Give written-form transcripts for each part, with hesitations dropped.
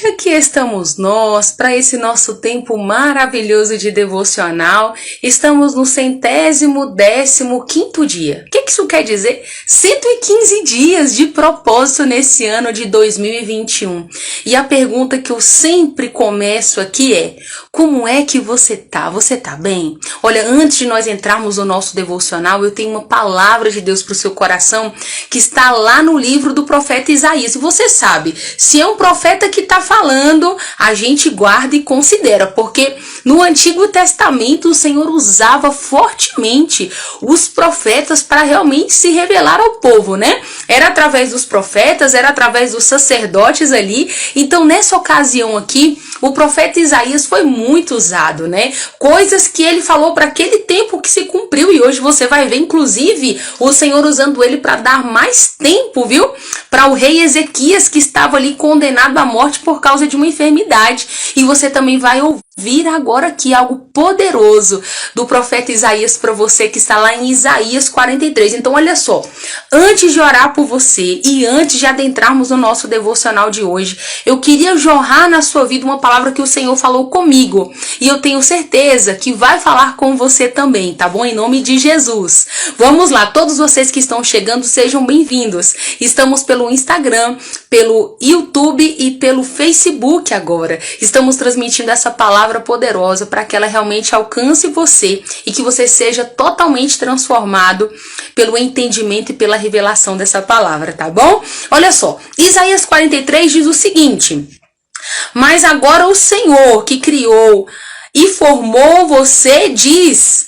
aqui estamos nós para esse nosso tempo maravilhoso de devocional. Estamos no 115º dia. O que isso quer dizer? 115 dias de propósito nesse ano de 2021. E a pergunta que eu sempre começo aqui é: como é que você tá? Você tá bem? Olha, antes de nós entrarmos no nosso devocional, eu tenho uma palavra de Deus para o seu coração que está lá no livro do profeta Isaías. E você sabe, se é um profeta que está falando, a gente guarda e considera, porque no Antigo Testamento o Senhor usava fortemente os profetas para realmente se revelar ao povo, né? Era através dos profetas, era através dos sacerdotes ali. Então, nessa ocasião aqui, o profeta Isaías foi muito usado, né? Coisas que ele falou para aquele tempo que se cumpriu, e hoje você vai ver, inclusive, o Senhor usando ele para dar mais tempo, viu? Para o rei Ezequias, que estava ali condenado à morte por causa de uma enfermidade. E você também vai ouvir agora aqui algo poderoso do profeta Isaías para você, que está lá em Isaías 43. Então, olha só, antes de orar por você e antes de adentrarmos no nosso devocional de hoje, eu queria jorrar na sua vida uma palavra que o Senhor falou comigo. E eu tenho certeza que vai falar com você também, tá bom? Em nome de Jesus. Vamos lá, todos vocês que estão chegando, sejam bem-vindos. Estamos pelo Instagram, pelo YouTube e pelo Facebook agora. Estamos transmitindo essa palavra poderosa para que ela realmente alcance você e que você seja totalmente transformado pelo entendimento e pela revelação dessa palavra, tá bom? Olha só, Isaías 43 diz o seguinte: mas agora o Senhor que criou e formou você diz: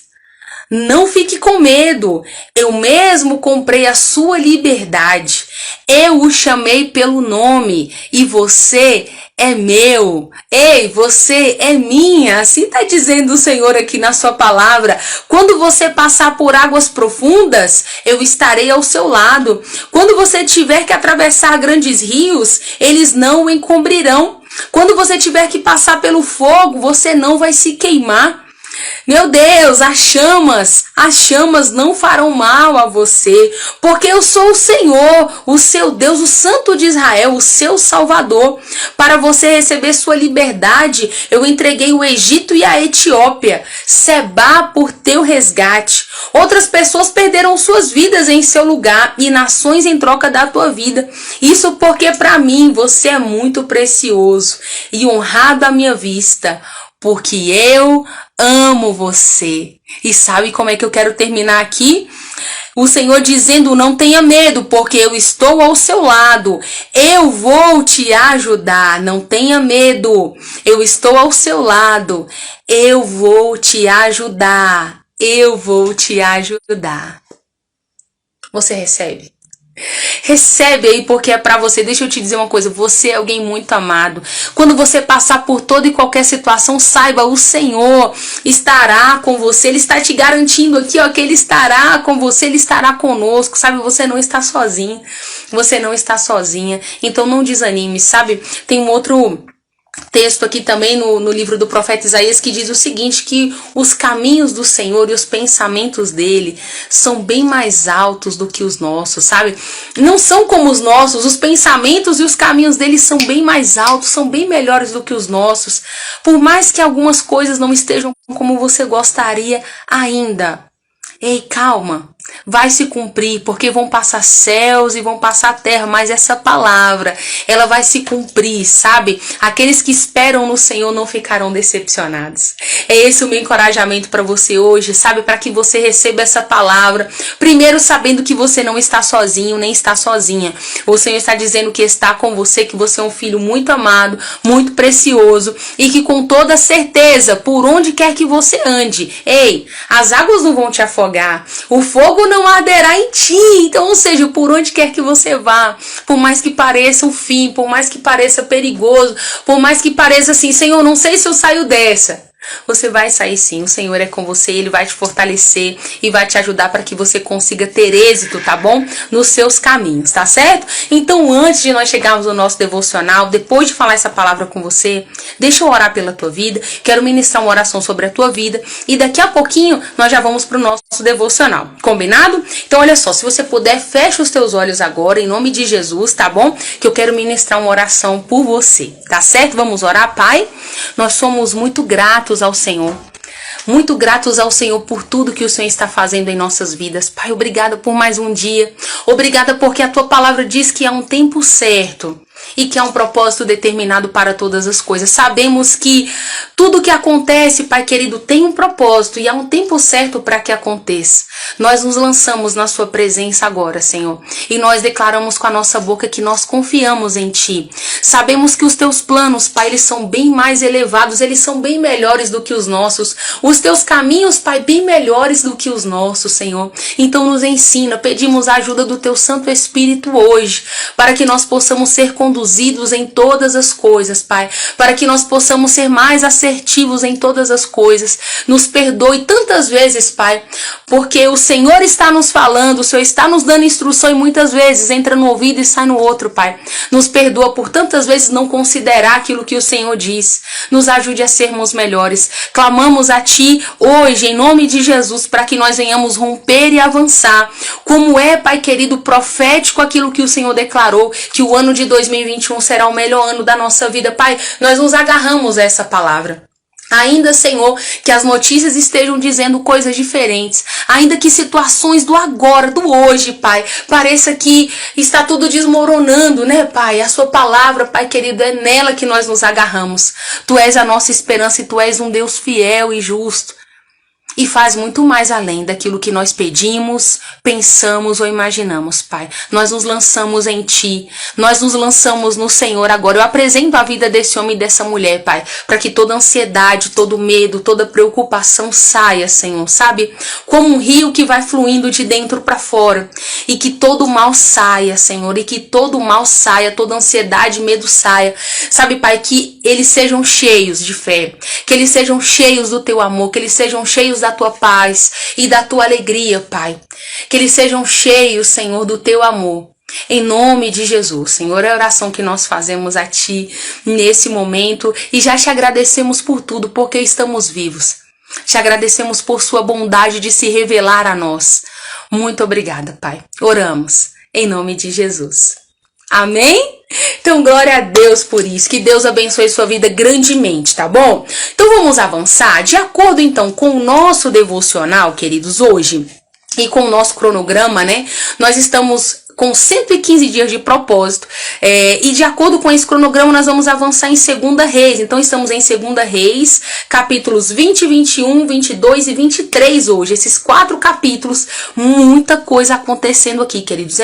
não fique com medo, eu mesmo comprei a sua liberdade, eu o chamei pelo nome e você é meu. Ei, você é minha. Assim está dizendo o Senhor aqui na sua palavra. Quando você passar por águas profundas, eu estarei ao seu lado. Quando você tiver que atravessar grandes rios, eles não o encobrirão. Quando você tiver que passar pelo fogo, você não vai se queimar. Meu Deus, as chamas não farão mal a você, porque eu sou o Senhor, o seu Deus, o Santo de Israel, o seu Salvador. Para você receber sua liberdade, eu entreguei o Egito e a Etiópia, Sebá por teu resgate. Outras pessoas perderam suas vidas em seu lugar e nações em troca da tua vida. Isso porque para mim você é muito precioso e honrado à minha vista, porque eu amo você. E sabe como é que eu quero terminar aqui? O Senhor dizendo: não tenha medo, porque eu estou ao seu lado. Eu vou te ajudar. Não tenha medo. Eu estou ao seu lado. Eu vou te ajudar. Eu vou te ajudar. Você recebe? Recebe aí, porque é pra você. Deixa eu te dizer uma coisa, você é alguém muito amado. Quando você passar por toda e qualquer situação, saiba, o Senhor estará com você. Ele está te garantindo aqui, ó, que Ele estará com você, Ele estará conosco, sabe? Você não está sozinho, você não está sozinha. Então não desanime, sabe? Tem um outro texto aqui também no livro do profeta Isaías que diz o seguinte, que os caminhos do Senhor e os pensamentos dele são bem mais altos do que os nossos, sabe? Não são como os nossos, os pensamentos e os caminhos dele são bem mais altos, são bem melhores do que os nossos. Por mais que algumas coisas não estejam como você gostaria ainda. Ei, calma, vai se cumprir, porque vão passar céus e vão passar terra, mas essa palavra, ela vai se cumprir, sabe? Aqueles que esperam no Senhor não ficarão decepcionados. É esse o meu encorajamento para você hoje, sabe? Para que você receba essa palavra, primeiro sabendo que você não está sozinho, nem está sozinha. O Senhor está dizendo que está com você, que você é um filho muito amado, muito precioso, e que com toda certeza, por onde quer que você ande, ei, as águas não vão te afogar, o fogo não arderá em ti. Então, ou seja, por onde quer que você vá, por mais que pareça o fim, por mais que pareça perigoso, por mais que pareça assim, Senhor, não sei se eu saio dessa, Você vai sair sim, o Senhor é com você, Ele vai te fortalecer e vai te ajudar para que você consiga ter êxito, tá bom? Nos seus caminhos, tá certo? Então, antes de nós chegarmos ao nosso devocional, depois de falar essa palavra com você, deixa eu orar pela tua vida, quero ministrar uma oração sobre a tua vida e daqui a pouquinho nós já vamos pro nosso devocional, combinado? Então, olha só, se você puder, fecha os teus olhos agora, em nome de Jesus, tá bom? Que eu quero ministrar uma oração por você, tá certo? Vamos orar, Pai? Nós somos muito gratos ao Senhor. Muito gratos ao Senhor por tudo que o Senhor está fazendo em nossas vidas. Pai, obrigada por mais um dia. Obrigada porque a tua palavra diz que há um tempo certo e que há um propósito determinado para todas as coisas. Sabemos que tudo que acontece, Pai querido, tem um propósito e há um tempo certo para que aconteça. Nós nos lançamos na sua presença agora, Senhor, e nós declaramos com a nossa boca que nós confiamos em Ti. Sabemos que os Teus planos, Pai, eles são bem mais elevados, eles são bem melhores do que os nossos. Os Teus caminhos, Pai, bem melhores do que os nossos, Senhor. Então nos ensina, pedimos a ajuda do Teu Santo Espírito hoje, para que nós possamos ser conduzidos em todas as coisas, Pai, para que nós possamos ser mais assertivos em todas as coisas. Nos perdoe tantas vezes, Pai, porque o Senhor está nos falando, o Senhor está nos dando instrução e muitas vezes entra no ouvido e sai no outro, Pai. Nos perdoa por tantas vezes não considerar aquilo que o Senhor diz. Nos ajude a sermos melhores. Clamamos a Ti hoje, em nome de Jesus, para que nós venhamos romper e avançar. Como é, Pai querido, profético aquilo que o Senhor declarou, que o ano de 2021 será o melhor ano da nossa vida. Pai, nós nos agarramos a essa palavra. Ainda, Senhor, que as notícias estejam dizendo coisas diferentes. Ainda que situações do agora, do hoje, Pai, pareça que está tudo desmoronando, né, Pai? A sua palavra, Pai querido, é nela que nós nos agarramos. Tu és a nossa esperança e Tu és um Deus fiel e justo. E faz muito mais além daquilo que nós pedimos, pensamos ou imaginamos, Pai. Nós nos lançamos em Ti. Nós nos lançamos no Senhor agora. Eu apresento a vida desse homem e dessa mulher, Pai, para que toda ansiedade, todo medo, toda preocupação saia, Senhor, sabe? Como um rio que vai fluindo de dentro para fora. E que todo mal saia, Senhor. E que todo mal saia, toda ansiedade, medo saia. Sabe, Pai, que eles sejam cheios de fé. Que eles sejam cheios do Teu amor. Que eles sejam cheios da Tua paz e da Tua alegria, Pai. Que eles sejam cheios, Senhor, do Teu amor. Em nome de Jesus, Senhor, é a oração que nós fazemos a Ti nesse momento e já Te agradecemos por tudo, porque estamos vivos. Te agradecemos por Sua bondade de se revelar a nós. Muito obrigada, Pai. Oramos em nome de Jesus. Amém? Então, glória a Deus por isso. Que Deus abençoe sua vida grandemente, tá bom? Então, vamos avançar. De acordo, então, com o nosso devocional, queridos, hoje, e com o nosso cronograma, né? Nós estamos com 115 dias de propósito. E de acordo com esse cronograma, nós vamos avançar em 2 Reis. Então, estamos em 2 Reis, capítulos 20, 21, 22 e 23 hoje. Esses 4 capítulos, muita coisa acontecendo aqui, queridos.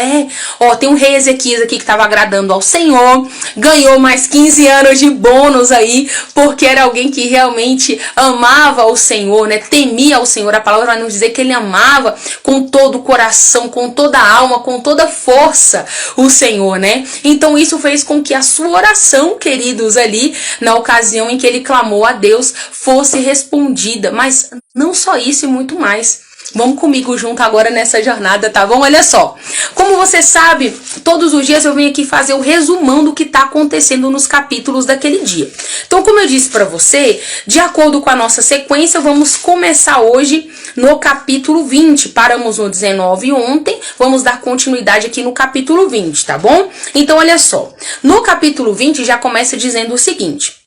Tem um rei Ezequias aqui que estava agradando ao Senhor. Ganhou mais 15 anos de bônus aí, porque era alguém que realmente amava o Senhor, né? Temia ao Senhor. A palavra vai nos dizer que ele amava com todo o coração, com toda a alma, com toda a força o Senhor, né? Então isso fez com que a sua oração, queridos, ali na ocasião em que ele clamou a Deus, fosse respondida. Mas não só isso e muito mais. Vamos comigo junto agora nessa jornada, tá bom? Olha só, como você sabe, todos os dias eu venho aqui fazer o resumão do que está acontecendo nos capítulos daquele dia. Então, como eu disse para você, de acordo com a nossa sequência, vamos começar hoje no capítulo 20. Paramos no 19 ontem, vamos dar continuidade aqui no capítulo 20, tá bom? Então, olha só, no capítulo 20 já começa dizendo o seguinte: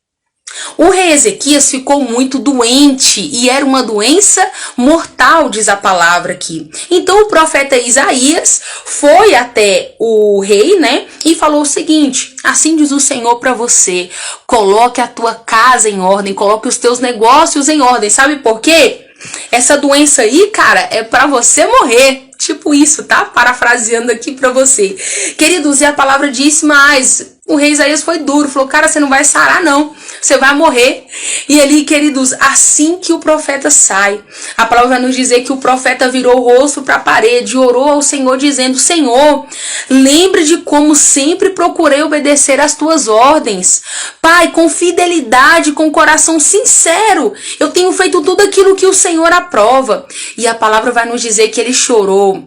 o rei Ezequias ficou muito doente e era uma doença mortal, diz a palavra aqui. Então o profeta Isaías foi até o rei, né, e falou o seguinte: assim diz o Senhor para você, coloque a tua casa em ordem, coloque os teus negócios em ordem. Sabe por quê? Essa doença aí, cara, é para você morrer. Tipo isso, tá? Parafraseando aqui para você. Queridos, e a palavra diz mais: O rei Isaías foi duro, falou, cara, você não vai sarar não, você vai morrer. E ali, queridos, assim que o profeta sai, a palavra vai nos dizer que o profeta virou o rosto para a parede, orou ao Senhor dizendo, Senhor, lembre de como sempre procurei obedecer às tuas ordens. Pai, com fidelidade, com coração sincero, eu tenho feito tudo aquilo que o Senhor aprova. E a palavra vai nos dizer que ele chorou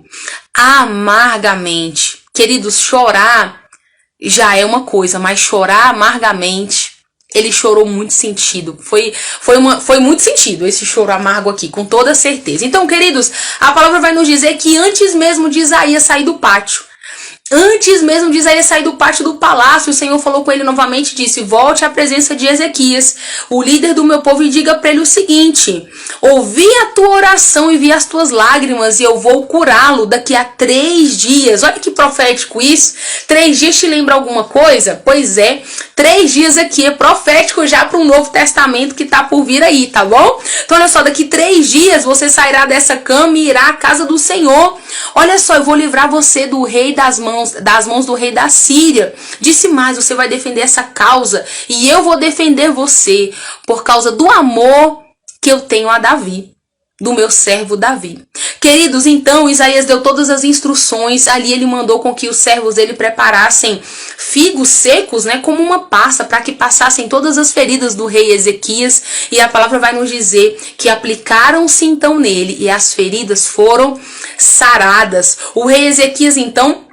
amargamente. Queridos, chorar já é uma coisa, mas chorar amargamente, ele chorou muito sentido. Foi muito sentido esse choro amargo aqui, com toda certeza. Então, queridos, a palavra vai nos dizer que antes mesmo de Isaías sair do pátio, antes mesmo de Isaías sair do pátio do palácio, o Senhor falou com ele novamente e disse, volte à presença de Ezequias, o líder do meu povo, e diga para ele o seguinte, ouvi a tua oração e vi as tuas lágrimas e eu vou curá-lo daqui a 3 dias. Olha que profético isso. 3 dias te lembra alguma coisa? Pois é, 3 dias aqui é profético já para um Novo Testamento que tá por vir aí, tá bom? Então olha só, daqui 3 dias você sairá dessa cama e irá à casa do Senhor. Olha só, eu vou livrar você do rei das mãos do rei da Síria. Disse mais, você vai defender essa causa e eu vou defender você por causa do amor que eu tenho a Davi, do meu servo Davi. Queridos, então Isaías deu todas as instruções, ali ele mandou com que os servos dele preparassem figos secos, né, como uma pasta, para que passassem todas as feridas do rei Ezequias, e a palavra vai nos dizer que aplicaram-se então nele, e as feridas foram saradas. O rei Ezequias então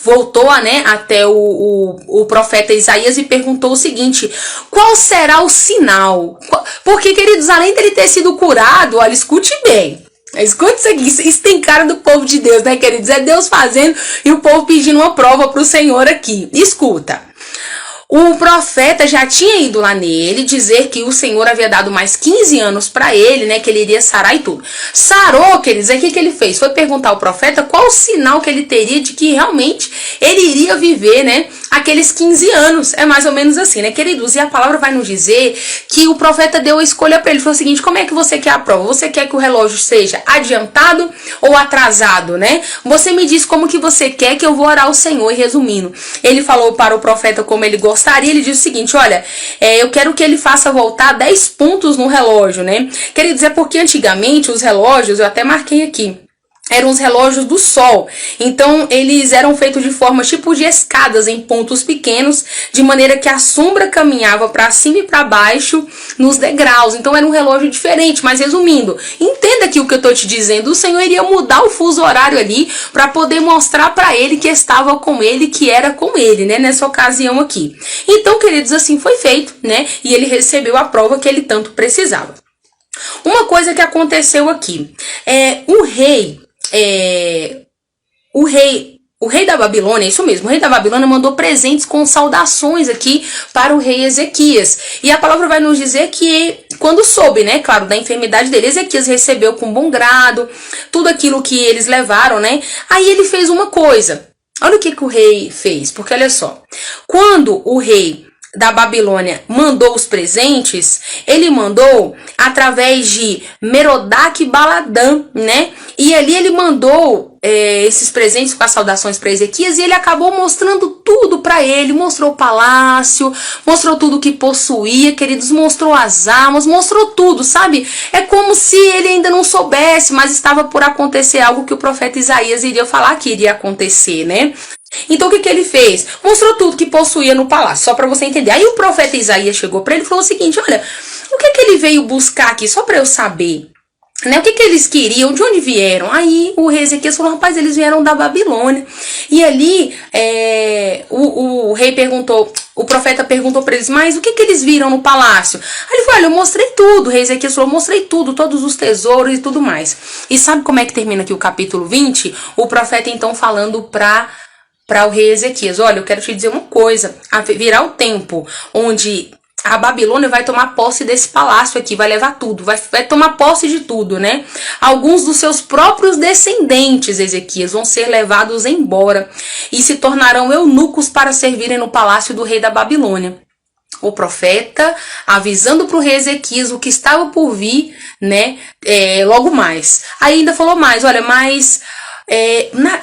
voltou até o profeta Isaías e perguntou o seguinte, qual será o sinal? Porque, queridos, além dele ter sido curado, olha, escute bem, escute isso aqui, isso tem cara do povo de Deus, né, queridos? É Deus fazendo e o povo pedindo uma prova para o Senhor aqui. Escuta. O profeta já tinha ido lá nele dizer que o Senhor havia dado mais 15 anos para ele, né, que ele iria sarar e tudo. Sarou, queridos, aí o que ele fez? Foi perguntar ao profeta qual o sinal que ele teria de que realmente ele iria viver, né, aqueles 15 anos. É mais ou menos assim, né, queridos? E a palavra vai nos dizer que o profeta deu a escolha para ele. Falou o seguinte, como é que você quer a prova? Você quer que o relógio seja adiantado ou atrasado, né? Você me diz como que você quer que eu vou orar ao Senhor. E resumindo, ele falou para o profeta como ele gostaria. Ele disse o seguinte, olha, eu quero que ele faça voltar 10 pontos no relógio, né? Queridos, é porque antigamente os relógios, eu até marquei aqui, eram os relógios do sol, então eles eram feitos de forma tipo de escadas em pontos pequenos, de maneira que a sombra caminhava para cima e para baixo nos degraus, então era um relógio diferente. Mas resumindo, entenda que o que eu estou te dizendo, o Senhor iria mudar o fuso horário ali para poder mostrar para ele que estava com ele, que era com ele, né, nessa ocasião aqui. Então, queridos, assim foi feito, né, e ele recebeu a prova que ele tanto precisava. Uma coisa que aconteceu aqui, o rei da Babilônia, isso mesmo, o rei da Babilônia mandou presentes com saudações aqui para o rei Ezequias. E a palavra vai nos dizer que quando soube, né, claro, da enfermidade dele, Ezequias recebeu com bom grado tudo aquilo que eles levaram, né? Aí ele fez uma coisa. Olha o que o rei fez, porque olha só, quando o rei da Babilônia mandou os presentes, ele mandou através de Merodach-Baladã, né? E ali ele mandou esses presentes com as saudações para Ezequias, e ele acabou mostrando tudo para ele, mostrou o palácio, mostrou tudo que possuía, queridos, mostrou as armas, mostrou tudo, sabe? É como se ele ainda não soubesse, mas estava por acontecer algo que o profeta Isaías iria falar que iria acontecer, né? Então o que ele fez? Mostrou tudo que possuía no palácio, só para você entender. Aí o profeta Isaías chegou para ele e falou o seguinte, olha, o que ele veio buscar aqui, só para eu saber, né? O que eles queriam, de onde vieram? Aí o rei Ezequias falou, rapaz, eles vieram da Babilônia. E ali o rei perguntou, o profeta perguntou para eles, mas o que eles viram no palácio? Aí ele falou, olha, eu mostrei tudo. O rei Ezequias falou, mostrei tudo, todos os tesouros e tudo mais. E sabe como é que termina aqui o capítulo 20? O profeta então falando para o rei Ezequias, olha, eu quero te dizer uma coisa, virá o tempo onde a Babilônia vai tomar posse desse palácio aqui, vai levar tudo, vai tomar posse de tudo, né? Alguns dos seus próprios descendentes, Ezequias, vão ser levados embora e se tornarão eunucos para servirem no palácio do rei da Babilônia. O profeta avisando para o rei Ezequias o que estava por vir, né? Logo mais. Aí ainda falou mais, olha, mas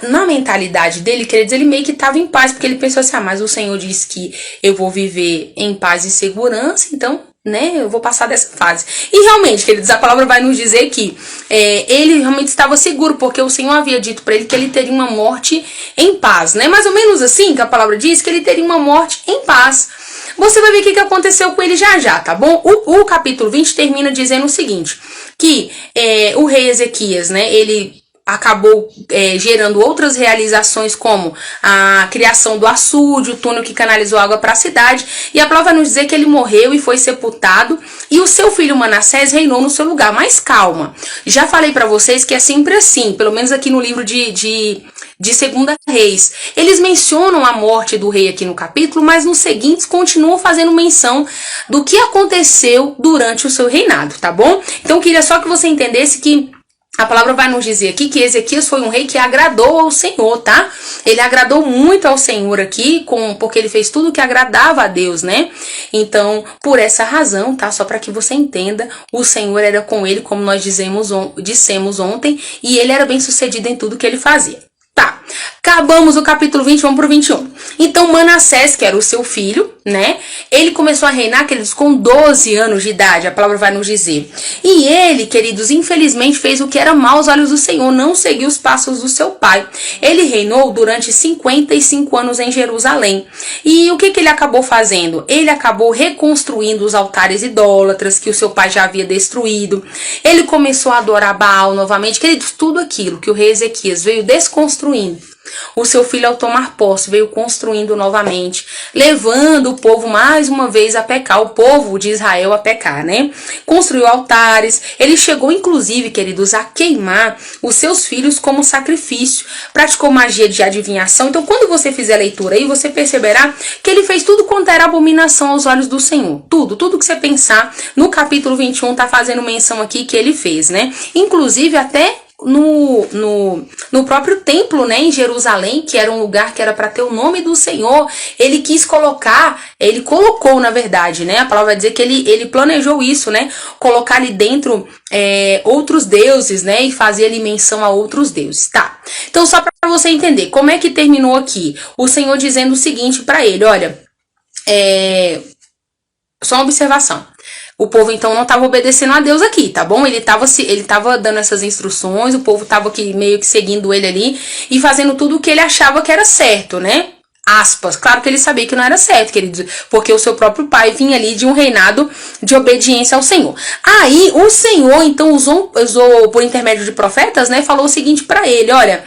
Na mentalidade dele, quer dizer, ele meio que estava em paz, porque ele pensou assim, mas o Senhor disse que eu vou viver em paz e segurança, então, né, eu vou passar dessa fase. E realmente, queridos, a palavra vai nos dizer que ele realmente estava seguro, porque o Senhor havia dito para ele que ele teria uma morte em paz, né? Mais ou menos assim que a palavra diz, que ele teria uma morte em paz. Você vai ver o que aconteceu com ele já, tá bom? O capítulo 20 termina dizendo o seguinte, que o rei Ezequias, né, ele acabou gerando outras realizações, como a criação do açude, o túnel que canalizou água para a cidade, e a palavra vai nos dizer que ele morreu e foi sepultado, e o seu filho Manassés reinou no seu lugar. Mas calma, já falei para vocês que é sempre assim, pelo menos aqui no livro de Segunda Reis. Eles mencionam a morte do rei aqui no capítulo, mas nos seguintes continuam fazendo menção do que aconteceu durante o seu reinado, tá bom? Então eu queria só que você entendesse que a palavra vai nos dizer aqui que Ezequias foi um rei que agradou ao Senhor, tá? Ele agradou muito ao Senhor aqui, porque ele fez tudo que agradava a Deus, né? Então, por essa razão, tá? Só para que você entenda, o Senhor era com ele, como nós dissemos ontem, e ele era bem sucedido em tudo que ele fazia. Tá, acabamos o capítulo 20, vamos pro 21. Então Manassés, que era o seu filho, né? Ele começou a reinar, queridos, com 12 anos de idade, a palavra vai nos dizer. E ele, queridos, infelizmente fez o que era mal aos olhos do Senhor, não seguiu os passos do seu pai. Ele reinou durante 55 anos em Jerusalém. E o que ele acabou fazendo? Ele acabou reconstruindo os altares idólatras que o seu pai já havia destruído. Ele começou a adorar Baal novamente, queridos, tudo aquilo que o rei Ezequias veio desconstruindo. O seu filho, ao tomar posse, veio construindo novamente, levando o povo mais uma vez a pecar, o povo de Israel a pecar, né? Construiu altares, ele chegou inclusive, queridos, a queimar os seus filhos como sacrifício, praticou magia de adivinhação. Então, quando você fizer a leitura aí, você perceberá que ele fez tudo quanto era abominação aos olhos do Senhor. Tudo que você pensar, no capítulo 21 tá fazendo menção aqui que ele fez, né? Inclusive até no próprio templo, né, em Jerusalém, que era um lugar que era para ter o nome do Senhor, ele quis colocar, ele colocou, na verdade, né, a palavra vai dizer que ele planejou isso, né, colocar ali dentro outros deuses, né, e fazer ali menção a outros deuses, tá? Então, só para você entender, como é que terminou aqui? O Senhor dizendo o seguinte para ele, olha, só uma observação. O povo, então, não estava obedecendo a Deus aqui, tá bom? Ele tava dando essas instruções, o povo estava aqui meio que seguindo ele ali e fazendo tudo o que ele achava que era certo, né? Aspas. Claro que ele sabia que não era certo, queridos, porque o seu próprio pai vinha ali de um reinado de obediência ao Senhor. Aí, o Senhor, então, usou por intermédio de profetas, né? Falou o seguinte para ele, olha,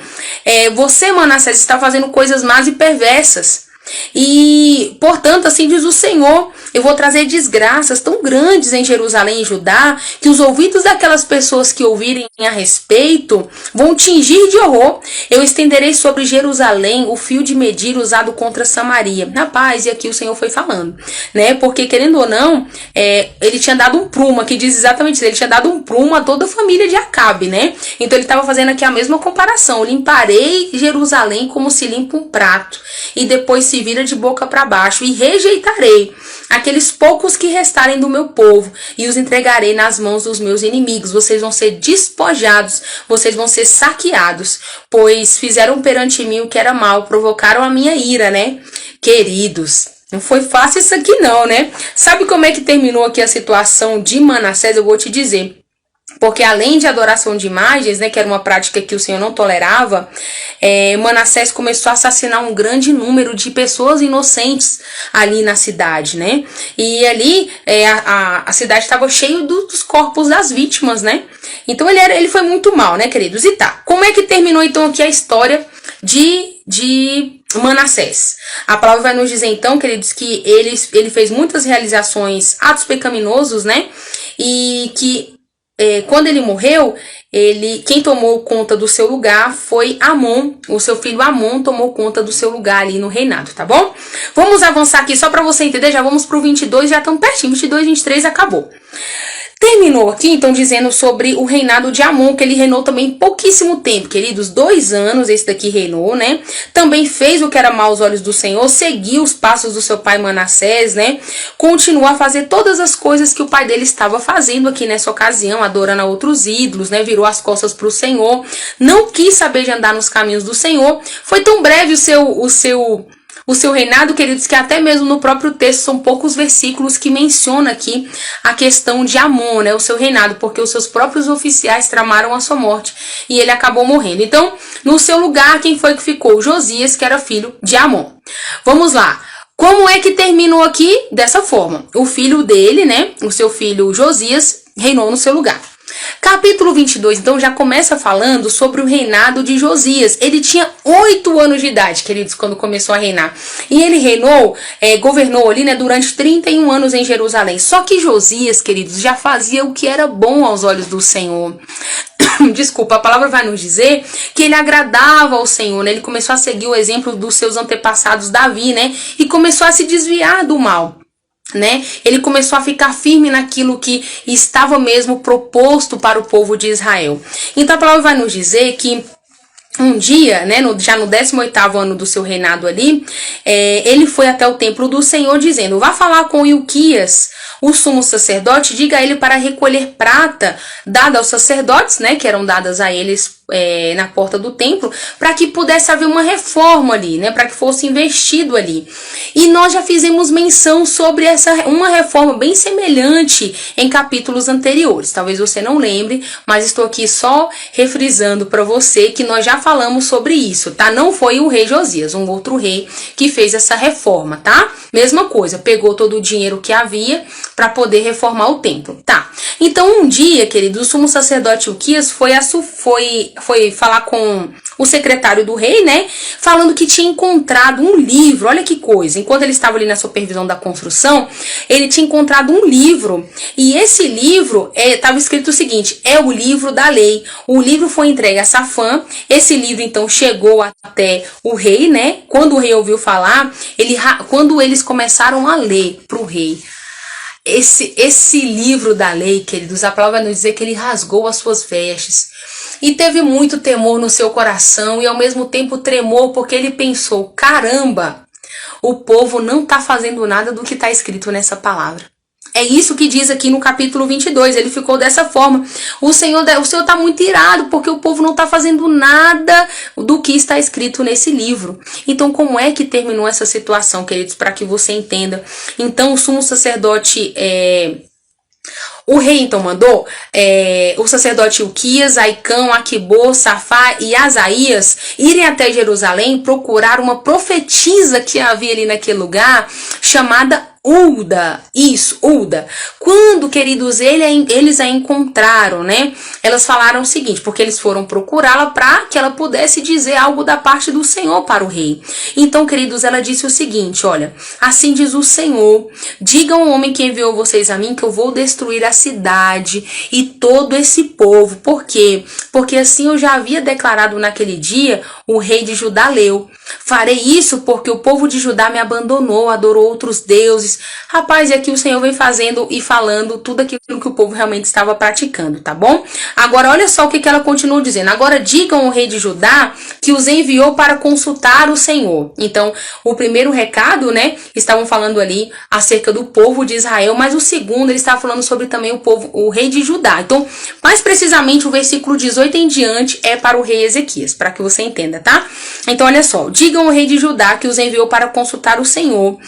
você, Manassés, está fazendo coisas más e perversas. E, portanto, assim diz o Senhor, eu vou trazer desgraças tão grandes em Jerusalém e Judá, que os ouvidos daquelas pessoas que ouvirem a respeito vão tingir de horror. Eu estenderei sobre Jerusalém o fio de medir usado contra Samaria. Rapaz, e aqui o Senhor foi falando, né? Porque, querendo ou não, ele tinha dado um prumo, aqui diz exatamente isso, ele tinha dado um prumo a toda a família de Acabe, né? Então ele estava fazendo aqui a mesma comparação. Limparei Jerusalém como se limpa um prato, e depois se vira de boca para baixo, e rejeitarei aqueles poucos que restarem do meu povo, e os entregarei nas mãos dos meus inimigos. Vocês vão ser despojados, vocês vão ser saqueados, pois fizeram perante mim o que era mal, provocaram a minha ira, né? Queridos, não foi fácil isso aqui não, né? Sabe como é que terminou aqui a situação de Manassés? Eu vou te dizer. Porque além de adoração de imagens, né, que era uma prática que o Senhor não tolerava, Manassés começou a assassinar um grande número de pessoas inocentes ali na cidade, né? E ali a cidade estava cheia dos corpos das vítimas, né? Então ele foi muito mal, né, queridos? E tá, como é que terminou então aqui a história de Manassés? A palavra vai nos dizer então, queridos, que ele fez muitas realizações, atos pecaminosos, né? E que quando ele morreu, quem tomou conta do seu lugar foi Amon, o seu filho Amon tomou conta do seu lugar ali no reinado, tá bom? Vamos avançar aqui só para você entender, já vamos pro 22, já estamos pertinho, 22, 23, acabou. Terminou aqui, então, dizendo sobre o reinado de Amon, que ele reinou também pouquíssimo tempo, queridos, 2 anos esse daqui reinou, né? Também fez o que era mal aos olhos do Senhor, seguiu os passos do seu pai Manassés, né? Continuou a fazer todas as coisas que o pai dele estava fazendo aqui nessa ocasião, adorando a outros ídolos, né? Virou as costas para o Senhor, não quis saber de andar nos caminhos do Senhor. Foi tão breve o seu reinado, queridos, que até mesmo no próprio texto são poucos versículos que menciona aqui a questão de Amon, né, o seu reinado, porque os seus próprios oficiais tramaram a sua morte e ele acabou morrendo. Então, no seu lugar, quem foi que ficou? Josias, que era filho de Amon. Vamos lá. Como é que terminou aqui? Dessa forma. O filho dele, né, o seu filho Josias, reinou no seu lugar. Capítulo 22, então, já começa falando sobre o reinado de Josias. Ele tinha 8 anos de idade, queridos, quando começou a reinar. E ele governou ali, né, durante 31 anos em Jerusalém. Só que Josias, queridos, já fazia o que era bom aos olhos do Senhor. Desculpa, a palavra vai nos dizer que ele agradava ao Senhor, né? Ele começou a seguir o exemplo dos seus antepassados Davi, né? E começou a se desviar do mal, né? Ele começou a ficar firme naquilo que estava mesmo proposto para o povo de Israel. Então a palavra vai nos dizer que um dia, né, já no 18º ano do seu reinado ali, ele foi até o templo do Senhor dizendo: vá falar com Ilquias, o sumo sacerdote, diga a ele para recolher prata dada aos sacerdotes, né, que eram dadas a eles na porta do templo, para que pudesse haver uma reforma ali, né, para que fosse investido ali. E nós já fizemos menção sobre uma reforma bem semelhante em capítulos anteriores. Talvez você não lembre, mas estou aqui só refrisando para você que nós já falamos sobre isso, tá? Não foi o rei Josias, um outro rei que fez essa reforma, tá? Mesma coisa, pegou todo o dinheiro que havia para poder reformar o templo, tá? Então um dia, querido, o sumo sacerdote Ilquias foi falar com o secretário do rei, né, falando que tinha encontrado um livro. Olha que coisa, enquanto ele estava ali na supervisão da construção, ele tinha encontrado um livro, e esse livro estava escrito o seguinte: é o livro da lei. O livro foi entregue a Safã. Esse livro então chegou até o rei, né? Quando o rei ouviu falar, quando eles começaram a ler para o rei esse livro da lei, queridos, a palavra vai nos dizer que ele rasgou as suas vestes e teve muito temor no seu coração e ao mesmo tempo tremor, porque ele pensou: caramba, o povo não está fazendo nada do que está escrito nessa palavra. É isso que diz aqui no capítulo 22, ele ficou dessa forma. O Senhor está muito irado, porque o povo não está fazendo nada do que está escrito nesse livro. Então, como é que terminou essa situação, queridos, para que você entenda? Então, o sumo sacerdote... O rei então mandou o sacerdote Ilquias, Aicão, Aquibor, Safá e Asaías irem até Jerusalém procurar uma profetisa que havia ali naquele lugar, chamada Hulda. Isso, Hulda. Quando, queridos, eles a encontraram, né? Elas falaram o seguinte, porque eles foram procurá-la para que ela pudesse dizer algo da parte do Senhor para o rei. Então, queridos, ela disse o seguinte: olha, assim diz o Senhor, diga ao homem que enviou vocês a mim que eu vou destruir a cidade e todo esse povo. Por quê? Porque assim eu já havia declarado naquele dia, o rei de Judá leu: farei isso porque o povo de Judá me abandonou, adorou outros deuses. Rapaz, e aqui o Senhor vem fazendo e falando tudo aquilo que o povo realmente estava praticando, tá bom? Agora, olha só o que ela continua dizendo. Agora, digam ao rei de Judá que os enviou para consultar o Senhor. Então, o primeiro recado, né, estavam falando ali acerca do povo de Israel, mas o segundo, ele estava falando sobre também o rei de Judá. Então, mais precisamente, o versículo 18 em diante é para o rei Ezequias, para que você entenda, tá? Então, olha só. Digam ao rei de Judá que os enviou para consultar o Senhor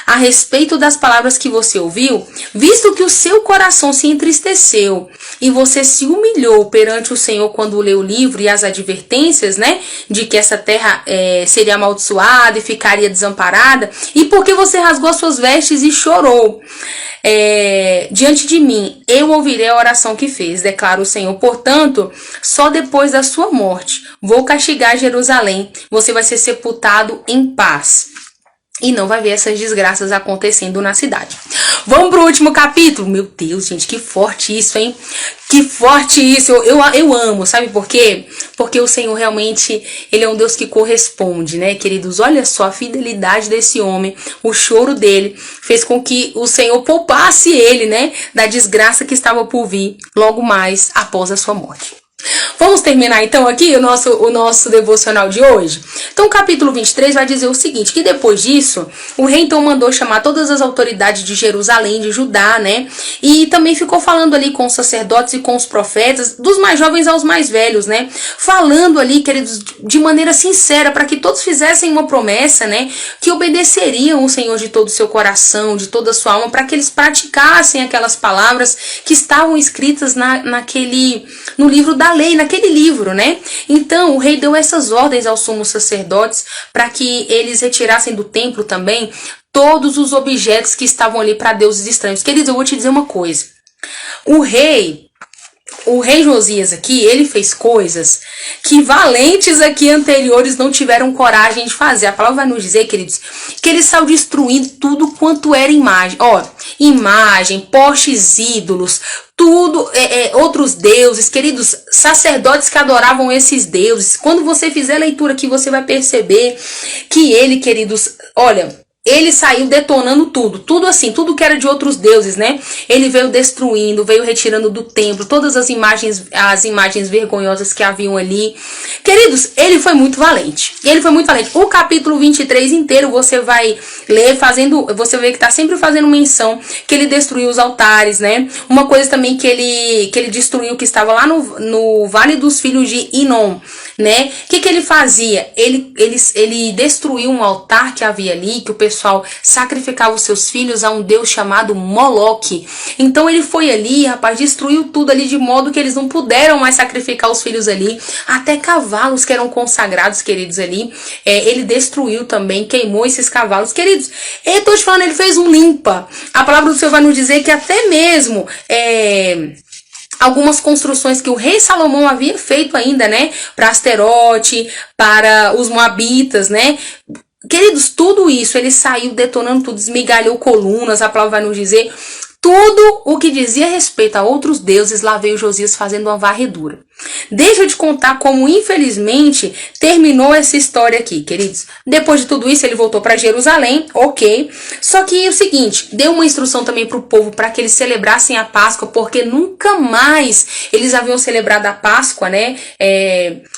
a respeito das palavras que você ouviu, visto que o seu coração se entristeceu e você se humilhou perante o Senhor quando leu o livro e as advertências, né, de que essa terra seria amaldiçoada e ficaria desamparada, e porque você rasgou as suas vestes e chorou diante de mim, eu ouvirei a oração que fez, declara o Senhor. Portanto, só depois da sua morte vou castigar Jerusalém, você vai ser sepultado em paz. e não vai ver essas desgraças acontecendo na cidade. Vamos pro último capítulo. Meu Deus, gente, que forte isso, hein? Que forte isso. Eu amo, sabe por quê? Porque o Senhor realmente, Ele é um Deus que corresponde, né, queridos? Olha só a fidelidade desse homem, o choro dele fez com que o Senhor poupasse ele, né, da desgraça que estava por vir logo mais após a sua morte. Vamos terminar então aqui o nosso devocional de hoje? Então o capítulo 23 vai dizer o seguinte, que depois disso, o rei então mandou chamar todas as autoridades de Jerusalém, de Judá, né? E também ficou falando ali com os sacerdotes e com os profetas, dos mais jovens aos mais velhos, né? Falando ali, queridos, de maneira sincera, para que todos fizessem uma promessa, né? Que obedeceriam o Senhor de todo o seu coração, de toda a sua alma, para que eles praticassem aquelas palavras que estavam escritas no livro da lei, naquele livro, né? Então o rei deu essas ordens aos sumos sacerdotes para que eles retirassem do templo também todos os objetos que estavam ali para deuses estranhos. Queridos, eu vou te dizer uma coisa. O rei Josias aqui, ele fez coisas que valentes aqui anteriores não tiveram coragem de fazer. A palavra vai nos dizer, queridos, que ele saiu destruindo tudo quanto era imagem. Ó, imagem, postes ídolos, tudo, outros deuses, queridos, sacerdotes que adoravam esses deuses. Quando você fizer a leitura aqui, você vai perceber que ele, queridos, olha, ele saiu detonando tudo assim, tudo que era de outros deuses, né? Ele veio destruindo, veio retirando do templo todas as imagens vergonhosas que haviam ali. Queridos, ele foi muito valente. O capítulo 23 inteiro você vai ler você vê que tá sempre fazendo menção que ele destruiu os altares, né? Uma coisa também que ele destruiu, que estava lá no Vale dos Filhos de Inom, né? O que ele fazia? Ele destruiu um altar que havia ali, que o pessoal sacrificava os seus filhos a um deus chamado Moloque. Então ele foi ali, rapaz, destruiu tudo ali de modo que eles não puderam mais sacrificar os filhos ali. Até cavalos que eram consagrados, queridos, ali. Ele destruiu também, queimou esses cavalos. Queridos, eu tô te falando, ele fez um limpa. A palavra do Senhor vai nos dizer que até mesmo algumas construções que o rei Salomão havia feito ainda, né? Para Asterote, para os Moabitas, né? Queridos, tudo isso, ele saiu detonando tudo, esmigalhou colunas, a palavra vai nos dizer, tudo o que dizia respeito a outros deuses, lá veio Josias fazendo uma varredura. Deixa eu te contar como, infelizmente, terminou essa história aqui, queridos. Depois de tudo isso, ele voltou para Jerusalém, ok. Só que é o seguinte, deu uma instrução também para o povo para que eles celebrassem a Páscoa, porque nunca mais eles haviam celebrado a Páscoa, né?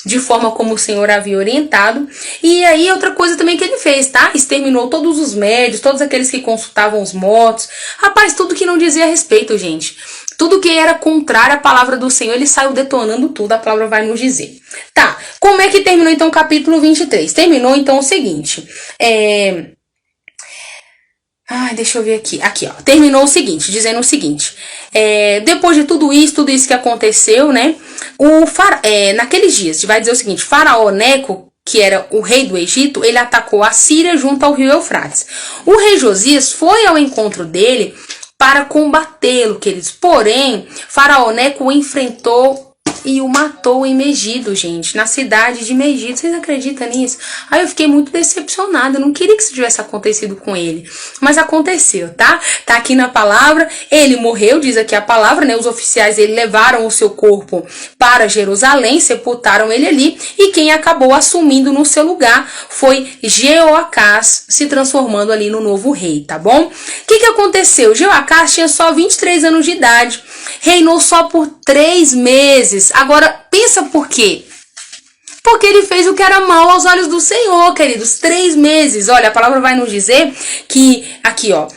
De forma como o Senhor havia orientado. E aí, outra coisa também que ele fez, tá? Exterminou todos os médios, todos aqueles que consultavam os mortos. Rapaz, tudo que não dizia respeito, gente. Tudo que era contrário à palavra do Senhor, ele saiu detonando tudo, a palavra vai nos dizer. Tá, como é que terminou então o capítulo 23? Terminou então o seguinte, deixa eu ver aqui. Aqui, ó. Terminou o seguinte, dizendo o seguinte. Depois de tudo isso que aconteceu, né? Naqueles dias, vai dizer o seguinte, Faraó Neco, que era o rei do Egito, ele atacou a Síria junto ao rio Eufrates. O rei Josias foi ao encontro dele para combatê-lo, queridos. Porém, Faraó Neco o enfrentou e o matou em Megido, gente, na cidade de Megido. Vocês acreditam nisso? Aí eu fiquei muito decepcionada, eu não queria que isso tivesse acontecido com ele, mas aconteceu, tá? Tá aqui na palavra, ele morreu, diz aqui a palavra, né? Os oficiais dele levaram o seu corpo para Jerusalém, sepultaram ele ali, e quem acabou assumindo no seu lugar foi Jeoacás, se transformando ali no novo rei, tá bom? O que aconteceu? Jeoacás tinha só 23 anos de idade, reinou só por 3 meses. Agora, pensa por quê? Porque ele fez o que era mal aos olhos do Senhor, queridos. 3 meses. Olha, a palavra vai nos dizer que, aqui, ó,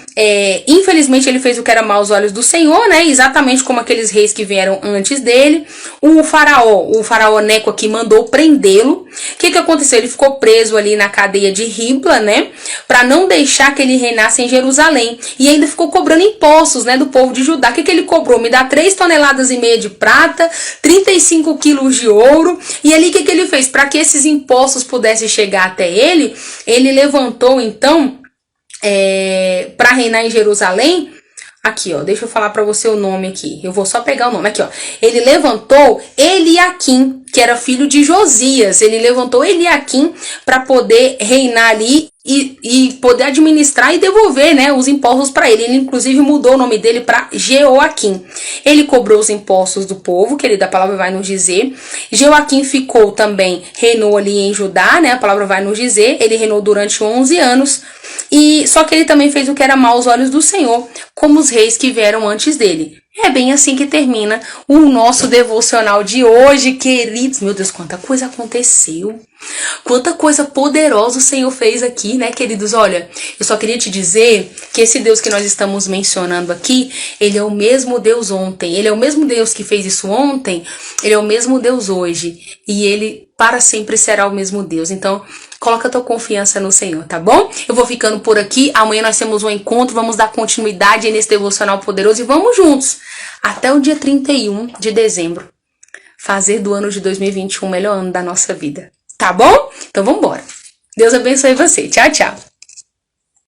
infelizmente ele fez o que era mal aos olhos do Senhor, né? Exatamente como aqueles reis que vieram antes dele. O faraó Neco aqui mandou prendê-lo. O que aconteceu? Ele ficou preso ali na cadeia de Ribla, né? Para não deixar que ele reinasse em Jerusalém. E ainda ficou cobrando impostos, né? Do povo de Judá. O que ele cobrou? Me dá 3,5 toneladas de prata, 35 quilos de ouro. E ali o que ele fez? Para que esses impostos pudessem chegar até ele, ele levantou então, para reinar em Jerusalém. Aqui, ó, deixa eu falar para você o nome aqui. Eu vou só pegar o nome aqui, ó. Ele levantou Eliaquim, que era filho de Josias. Ele levantou Eliaquim para poder reinar ali e poder administrar e devolver, né, os impostos para ele. Ele inclusive mudou o nome dele para Jeoaquim. Ele cobrou os impostos do povo, que ele da palavra vai nos dizer. Jeoaquim ficou também, reinou ali em Judá, né, a palavra vai nos dizer. Ele reinou durante 11 anos. E só que ele também fez o que era mau aos olhos do Senhor, como os reis que vieram antes dele. É bem assim que termina o nosso devocional de hoje, queridos. Meu Deus, quanta coisa aconteceu. Quanta coisa poderosa o Senhor fez aqui, né, queridos? Olha, eu só queria te dizer que esse Deus que nós estamos mencionando aqui, ele é o mesmo Deus ontem. Ele é o mesmo Deus que fez isso ontem, ele é o mesmo Deus hoje. E ele para sempre será o mesmo Deus. Então, coloca a tua confiança no Senhor, tá bom? Eu vou ficando por aqui. Amanhã nós temos um encontro. Vamos dar continuidade nesse devocional poderoso e vamos juntos. Até o dia 31 de dezembro. Fazer do ano de 2021 o melhor ano da nossa vida. Tá bom? Então vamos embora. Deus abençoe você. Tchau, tchau.